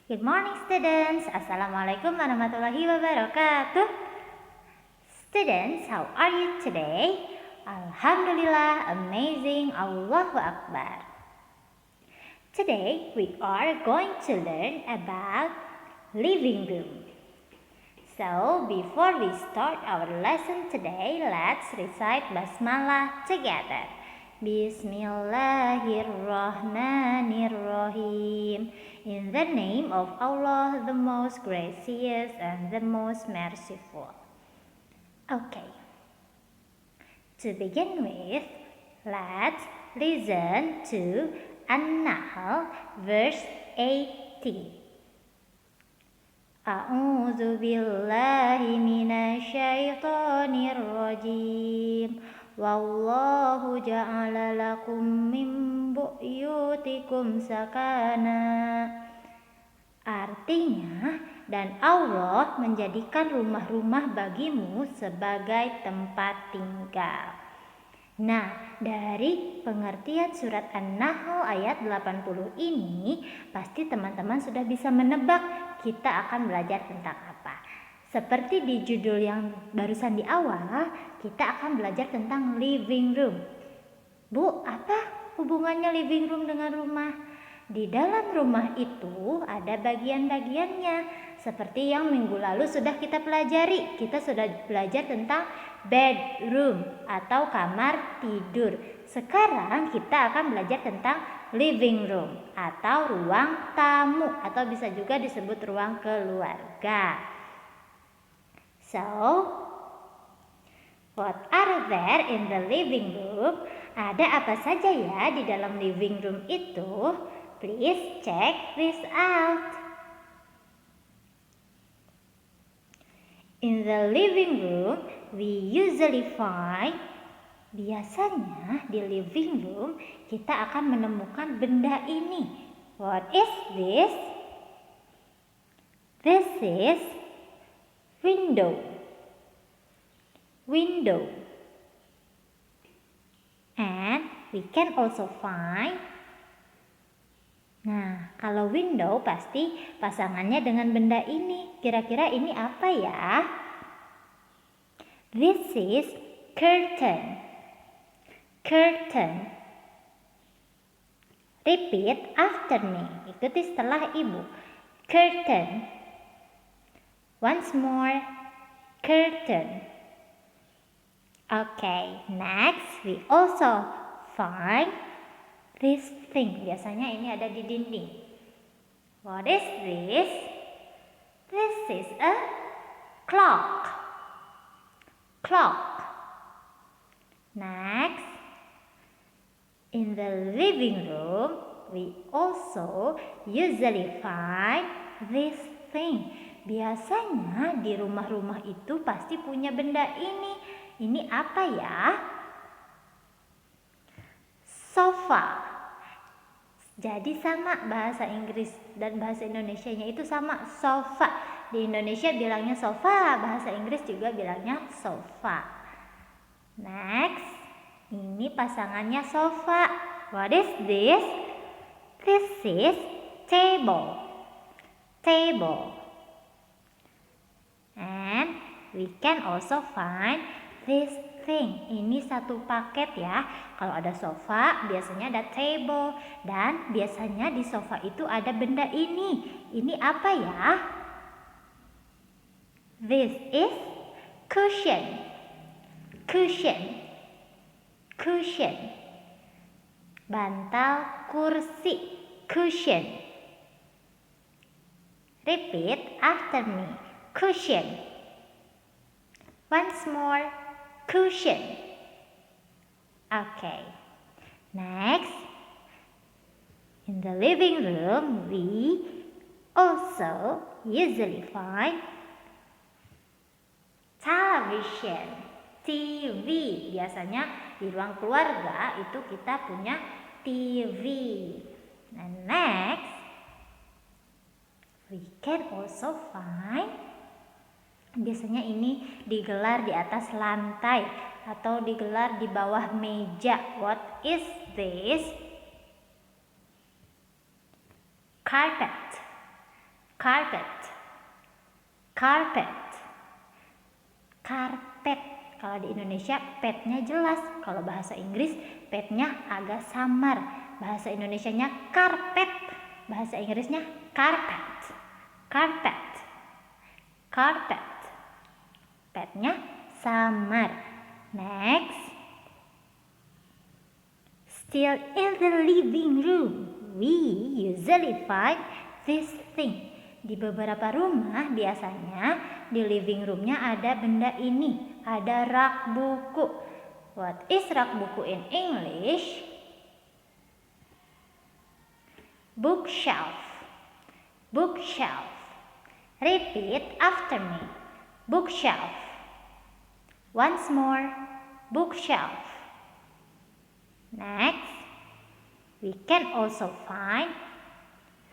Good morning students. Assalamualaikum warahmatullahi wabarakatuh. Students, how are you today? Alhamdulillah, amazing, Allahu Akbar. Today we are going to learn about living room. So before we start our lesson today, let's recite Basmalah together. Bismillahirrahmanirrahim. In the name of Allah, the most gracious and the most merciful. Okay. To begin with, let's listen to An-Nahl verse 80. A'udzu billahi minasyaitonir rajim. Wallahu ja'ala lakum min buyutikum sakana. Artinya, dan Allah menjadikan rumah-rumah bagimu sebagai tempat tinggal. Nah, dari pengertian surat An-Nahl ayat 80 ini, pasti teman-teman sudah bisa menebak kita akan belajar tentang apa. Seperti di judul yang barusan di awal, kita akan belajar tentang living room. Bu, apa hubungannya living room dengan rumah? Di dalam rumah itu ada bagian-bagiannya. Seperti yang minggu lalu sudah kita pelajari. Kita sudah belajar tentang bedroom atau kamar tidur. Sekarang kita akan belajar tentang living room atau ruang tamu atau bisa juga disebut ruang keluarga. So, what are there in the living room? Ada apa saja ya di dalam living room itu? Please check this out. In the living room, we usually find, biasanya di living room kita akan menemukan benda ini. What is this? This is window. Window. And we can also find, nah, kalau window pasti pasangannya dengan benda ini. Kira-kira ini apa ya? This is curtain. Curtain. Repeat after me. Ikuti setelah ibu. Curtain. Once more. Curtain. Okay, next we also find this thing. Biasanya ini ada di dinding. What is this? This is a clock. Clock. Next, in the living room, we also usually find this thing. Biasanya di rumah-rumah itu pasti punya benda ini. Ini apa ya? Sofa. Jadi sama bahasa Inggris dan bahasa Indonesianya itu sama, sofa. Di Indonesia bilangnya sofa, bahasa Inggris juga bilangnya sofa. Next, ini pasangannya sofa. What is this? This is table. Table. And we can also find this thing. Ini satu paket ya. Kalau ada sofa, biasanya ada table. Dan biasanya di sofa itu ada benda ini. Ini apa ya? This is cushion. Cushion. Cushion. Bantal kursi. Cushion. Repeat after me. Cushion. Once more. Cushion. Okay. Next, in the living room, we also usually find television. TV. Biasanya di ruang keluarga itu kita punya TV. And next, we can also find, biasanya ini digelar di atas lantai atau digelar di bawah meja. What is this? Carpet. carpet, carpet, karpet. Kalau di Indonesia petnya jelas, kalau bahasa Inggris petnya agak samar. Bahasa Indonesianya karpet, bahasa Inggrisnya carpet, carpet, carpet. Petnya samar. Next, still in the living room, we usually find this thing. Di beberapa rumah biasanya di living roomnya ada benda ini, ada rak buku. What is rak buku in English? Bookshelf, bookshelf. Repeat after me. Bookshelf. Once more, bookshelf. Next, we can also find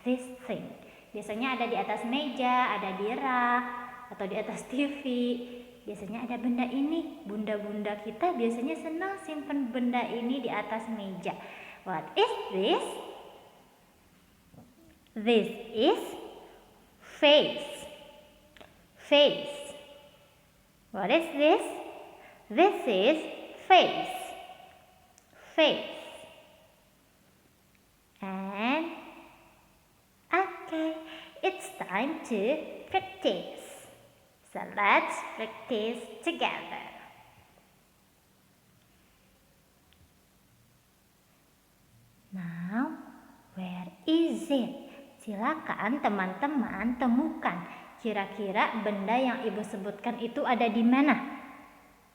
this thing. Biasanya ada di atas meja, ada di rak, atau di atas TV. Biasanya ada benda ini. Bunda-bunda kita biasanya senang simpan benda ini di atas meja. What is this? This is vase. Vase. What is this? This is vase. Vase. And okay, it's time to practice. So let's practice together. Now, where is it? Silakan teman-teman temukan kira-kira benda yang ibu sebutkan itu ada di mana.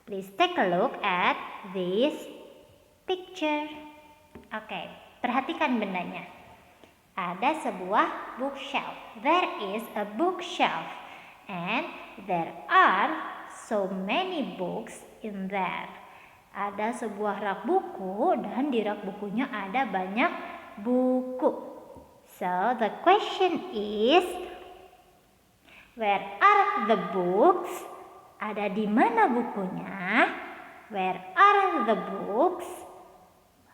Please take a look at this picture. Oke, perhatikan bendanya. Ada sebuah bookshelf. There is a bookshelf. And there are so many books in there. Ada sebuah rak buku dan di rak bukunya ada banyak buku. So the question is, where are the books? Ada di mana bukunya? Where are the books?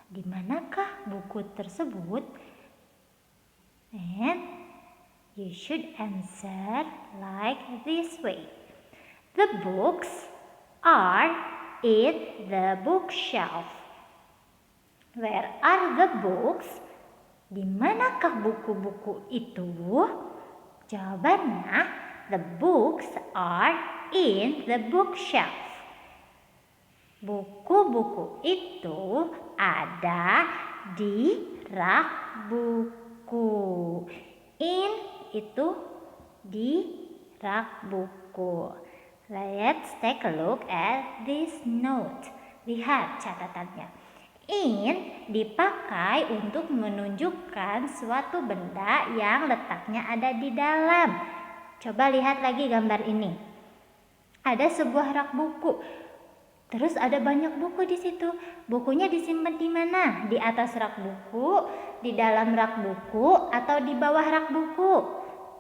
Di manakah buku tersebut? And you should answer like this way. The books are in the bookshelf. Where are the books? Di manakah buku-buku itu? Jawabannya, the books are in the bookshelf. Buku-buku itu ada di rak buku. In itu di rak buku. Let's take a look at this note. Lihat catatannya. In dipakai untuk menunjukkan suatu benda yang letaknya ada di dalam. Coba lihat lagi gambar ini. Ada sebuah rak buku. Terus ada banyak buku di situ. Bukunya disimpan di mana? Di atas rak buku, di dalam rak buku, atau di bawah rak buku?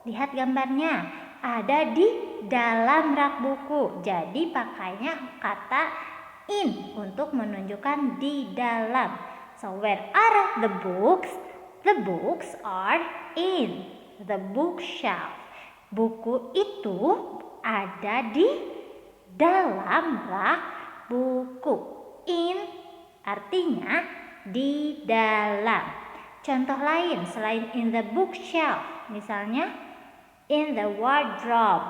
Lihat gambarnya. Ada di dalam rak buku. Jadi pakainya kata in untuk menunjukkan di dalam. So where are the books? The books are in the bookshelf. Buku itu ada di dalam rak buku. In artinya di dalam. Contoh lain selain in the bookshelf, misalnya in the wardrobe.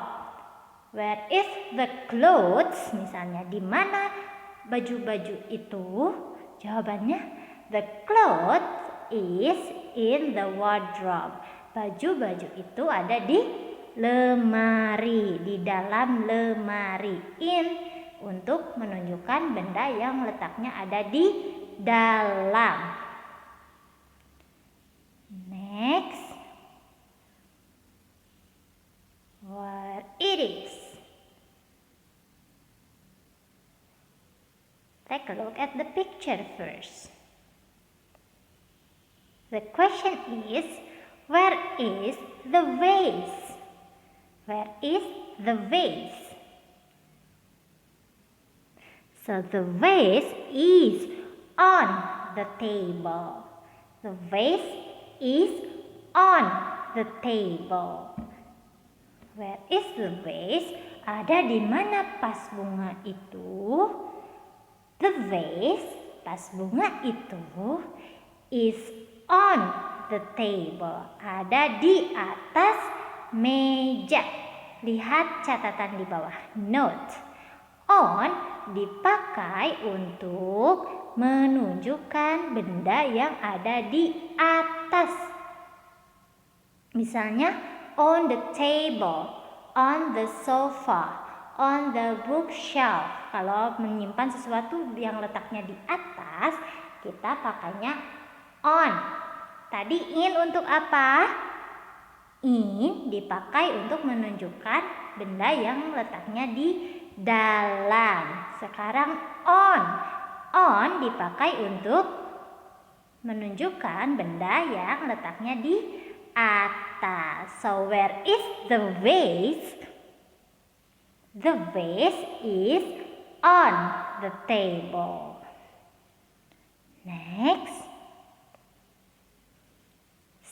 Where is the clothes? Misalnya di mana baju-baju itu? Jawabannya, the clothes is in the wardrobe. Baju-baju itu ada di lemari, di dalam lemari. In untuk menunjukkan benda yang letaknya ada di dalam. Next, where it is? Take a look at the picture first. The question is, where is the vase? Where is the vase? So the vase is on the table. The vase is on the table. Where is the vase? Ada di mana vas bunga itu? The vase, vas bunga itu, is on the table. Ada di atas meja. Lihat catatan di bawah. Note. On dipakai untuk menunjukkan benda yang ada di atas. Misalnya on the table, on the sofa, on the bookshelf. Kalau menyimpan sesuatu yang letaknya di atas, kita pakainya on. Tadi in untuk apa? In dipakai untuk menunjukkan benda yang letaknya di dalam. Sekarang on. On dipakai untuk menunjukkan benda yang letaknya di atas. So where is the vase? The vase is on the table. Next.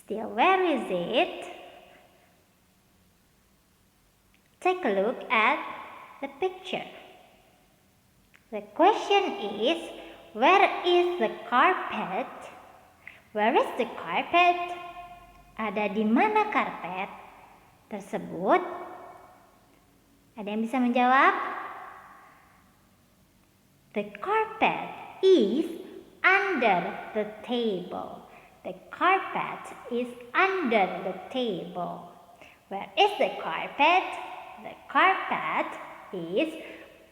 Still, where is it? Take a look at the picture. The question is, where is the carpet? Where is the carpet? Ada di mana karpet tersebut? Ada yang bisa menjawab? The carpet is under the table. The carpet is under the table. Where is the carpet? The carpet is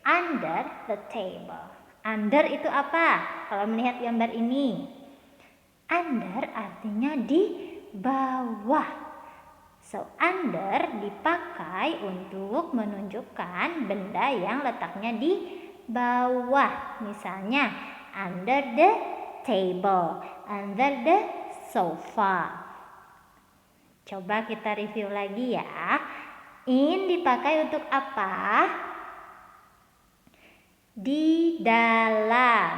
under the table. Under itu apa? Kalau melihat gambar ini, under artinya di bawah. So under dipakai untuk menunjukkan benda yang letaknya di bawah. Misalnya under the table, under the sofa. Coba kita review lagi ya. In dipakai untuk apa? Di dalam.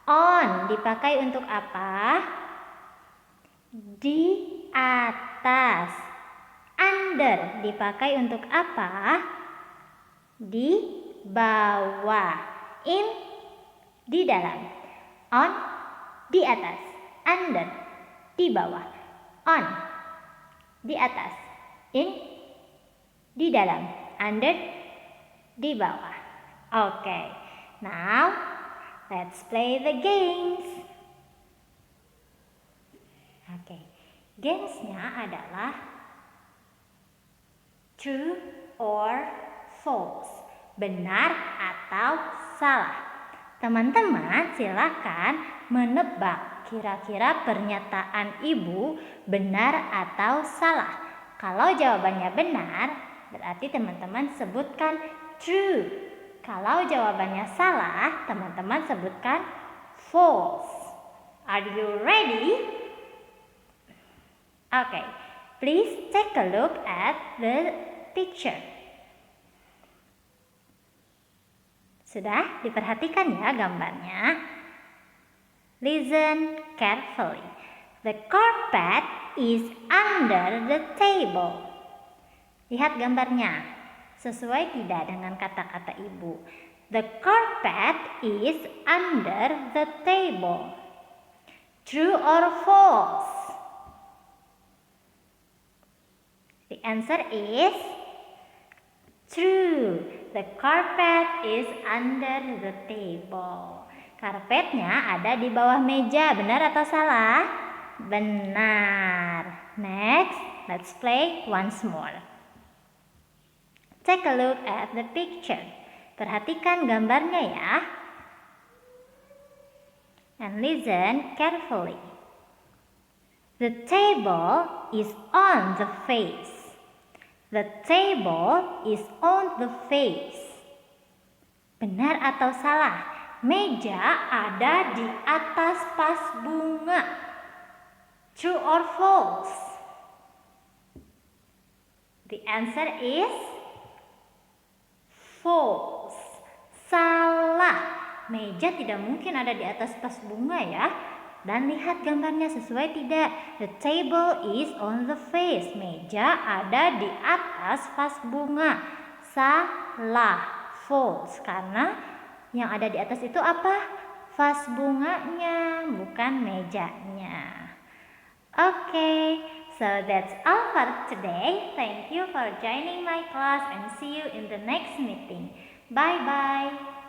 On dipakai untuk apa? Di atas. Under dipakai untuk apa? Di bawah. In di dalam. On di atas. Under di bawah. On di atas. In di dalam. Under di bawah. Okay, now let's play the games. Okay, gamesnya adalah true or false, benar atau salah. Teman-teman silakan menebak kira-kira pernyataan ibu benar atau salah. Kalau jawabannya benar, berarti teman-teman sebutkan true. Kalau jawabannya salah, teman-teman sebutkan false. Are you ready? Okay, please take a look at the picture. Sudah diperhatikan ya gambarnya? Listen carefully. The carpet is under the table. Lihat gambarnya. Sesuai tidak dengan kata-kata ibu? The carpet is under the table. True or false? The answer is true. The carpet is under the table. Karpetnya ada di bawah meja. Benar atau salah? Benar. Next, let's play once more. Take a look at the picture. Perhatikan gambarnya ya. And listen carefully. The table is on the face. The table is on the face. Benar atau salah? Meja ada di atas vas bunga. True or false? The answer is false. Salah. Meja tidak mungkin ada di atas vas bunga ya. Dan lihat gambarnya sesuai tidak? The table is on the vase. Meja ada di atas vas bunga. Salah, false. Karena yang ada di atas itu apa? Vas bunganya, bukan mejanya. Okay, so that's all for today. Thank you for joining my class and see you in the next meeting. Bye-bye.